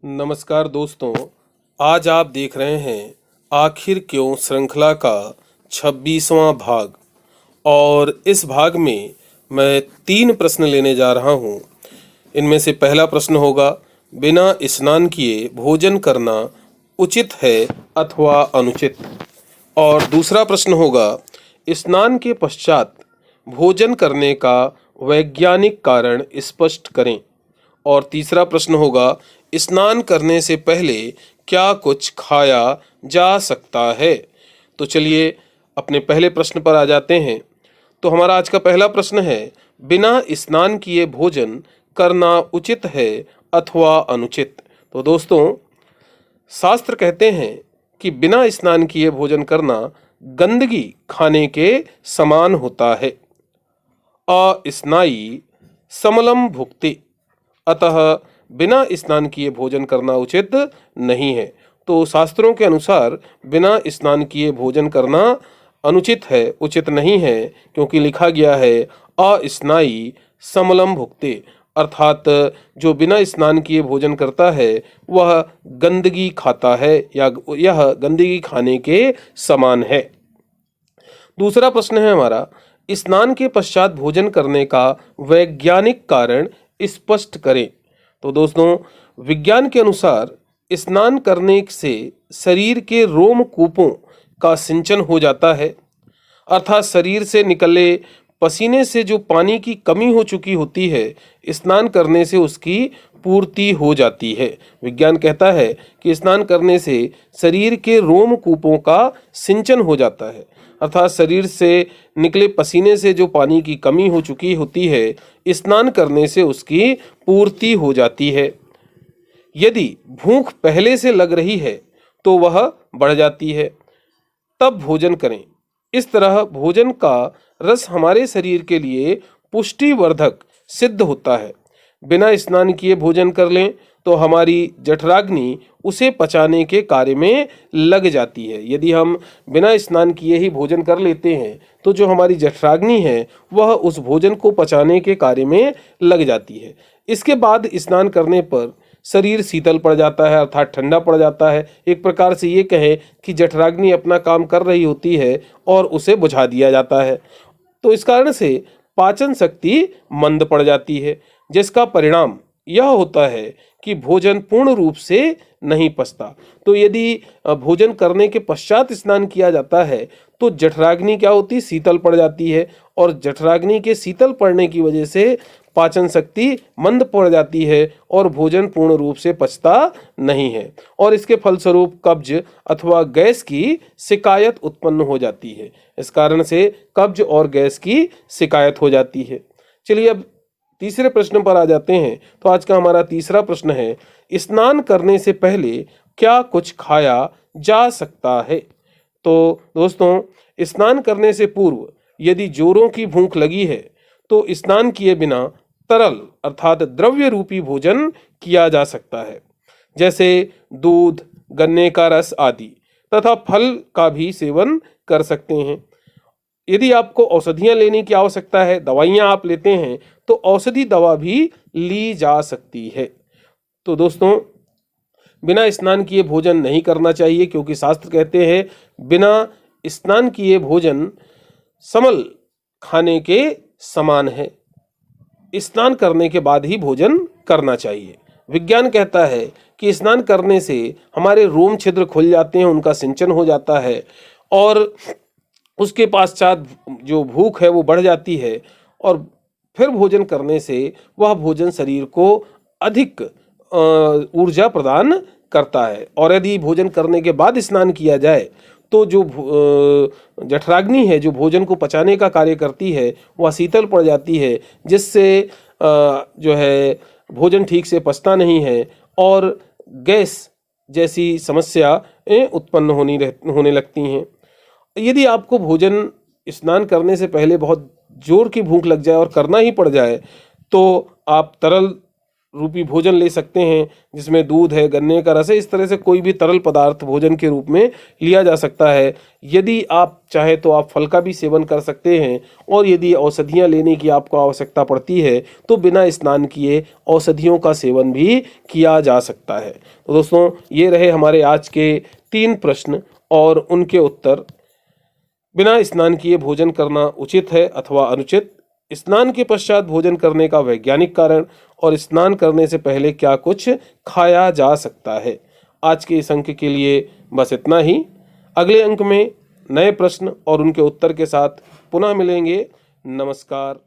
नमस्कार दोस्तों, आज आप देख रहे हैं आखिर क्यों श्रृंखला का 26वां भाग। और इस भाग में मैं 3 प्रश्न लेने जा रहा हूं। इनमें से पहला प्रश्न होगा, बिना स्नान किए भोजन करना उचित है अथवा अनुचित। और दूसरा प्रश्न होगा, स्नान के पश्चात भोजन करने का वैज्ञानिक कारण स्पष्ट करें। और तीसरा प्रश्न होगा, स्नान करने से पहले क्या कुछ खाया जा सकता है। तो चलिए अपने पहले प्रश्न पर आ जाते हैं। तो हमारा आज का पहला प्रश्न है, बिना स्नान किए भोजन करना उचित है अथवा अनुचित। तो दोस्तों, शास्त्र कहते हैं कि बिना स्नान किए भोजन करना गंदगी खाने के समान होता है। अस्नायी समलम भुक्ति, अतः बिना स्नान किए भोजन करना उचित नहीं है। तो शास्त्रों के अनुसार बिना स्नान किए भोजन करना अनुचित है, उचित नहीं है, क्योंकि लिखा गया है अस्नायी समलम भुक्ते, अर्थात जो बिना स्नान किए भोजन करता है वह गंदगी खाता है या यह गंदगी खाने के समान है। दूसरा प्रश्न है हमारा, स्नान के पश्चात भोजन करने का वैज्ञानिक कारण स्पष्ट करें। तो दोस्तों, विज्ञान के अनुसार स्नान करने से शरीर के रोमकूपों का सिंचन हो जाता है, अर्थात शरीर से निकले पसीने से जो पानी की कमी हो चुकी होती है, स्नान करने से उसकी पूर्ति हो जाती है। विज्ञान कहता है कि स्नान करने से शरीर के रोमकूपों का सिंचन हो जाता है, अर्थात शरीर से निकले पसीने से जो पानी की कमी हो चुकी होती है, स्नान करने से उसकी पूर्ति हो जाती है। यदि भूख पहले से लग रही है तो वह बढ़ जाती है, तब भोजन करें। इस तरह भोजन का रस हमारे शरीर के लिए पुष्टिवर्धक सिद्ध होता है। बिना स्नान किए भोजन कर लें तो हमारी जठराग्नि उसे पचाने के कार्य में लग जाती है। यदि हम बिना स्नान किए ही भोजन कर लेते हैं तो जो हमारी जठराग्नि है वह उस भोजन को पचाने के कार्य में लग जाती है। इसके बाद स्नान करने पर शरीर शीतल पड़ जाता है, अर्थात ठंडा पड़ जाता है। एक प्रकार से ये कहें कि जठराग्नि अपना काम कर रही होती है और उसे बुझा दिया जाता है। तो इस कारण से पाचन शक्ति मंद पड़ जाती है, जिसका परिणाम यह होता है कि भोजन पूर्ण रूप से नहीं पचता। तो यदि भोजन करने के पश्चात स्नान किया जाता है तो जठराग्नि क्या होती, शीतल पड़ जाती है, और जठराग्नि के शीतल पड़ने की वजह से पाचन शक्ति मंद पड़ जाती है और भोजन पूर्ण रूप से पचता नहीं है, और इसके फलस्वरूप कब्ज अथवा गैस की शिकायत उत्पन्न हो जाती है। इस कारण से कब्ज और गैस की शिकायत हो जाती है। चलिए अब तीसरे प्रश्न पर आ जाते हैं। तो आज का हमारा तीसरा प्रश्न है, स्नान करने से पहले क्या कुछ खाया जा सकता है। तो दोस्तों, स्नान करने से पूर्व यदि जोरों की भूख लगी है तो स्नान किए बिना तरल अर्थात द्रव्य रूपी भोजन किया जा सकता है, जैसे दूध, गन्ने का रस आदि, तथा फल का भी सेवन कर सकते हैं। यदि आपको औषधियां लेने की आवश्यकता है, दवाइयां आप लेते हैं, तो औषधि दवा भी ली जा सकती है। तो दोस्तों, बिना स्नान किए भोजन नहीं करना चाहिए, क्योंकि शास्त्र कहते हैं बिना स्नान किए भोजन समल खाने के समान है। स्नान करने के बाद ही भोजन करना चाहिए। विज्ञान कहता है कि स्नान करने से हमारे रोम छिद्र खुल जाते हैं, उनका सिंचन हो जाता है, और उसके पश्चात जो भूख है वो बढ़ जाती है, और फिर भोजन करने से वह भोजन शरीर को अधिक ऊर्जा प्रदान करता है। और यदि भोजन करने के बाद स्नान किया जाए तो जो जठराग्नि है, जो भोजन को पचाने का कार्य करती है, वह शीतल पड़ जाती है, जिससे जो है भोजन ठीक से पचता नहीं है और गैस जैसी समस्या उत्पन्न होने लगती हैं। यदि आपको भोजन स्नान करने से पहले बहुत जोर की भूख लग जाए और करना ही पड़ जाए, तो आप तरल रूपी भोजन ले सकते हैं, जिसमें दूध है, गन्ने का रस है, इस तरह से कोई भी तरल पदार्थ भोजन के रूप में लिया जा सकता है। यदि आप चाहे तो आप फल का भी सेवन कर सकते हैं, और यदि औषधियाँ लेने की आपको आवश्यकता पड़ती है तो बिना स्नान किए औषधियों का सेवन भी किया जा सकता है। तो दोस्तों, ये रहे हमारे आज के 3 प्रश्न और उनके उत्तर। बिना स्नान किए भोजन करना उचित है अथवा अनुचित, स्नान के पश्चात भोजन करने का वैज्ञानिक कारण, और स्नान करने से पहले क्या कुछ खाया जा सकता है। आज के इस अंक के लिए बस इतना ही। अगले अंक में नए प्रश्न और उनके उत्तर के साथ पुनः मिलेंगे। नमस्कार।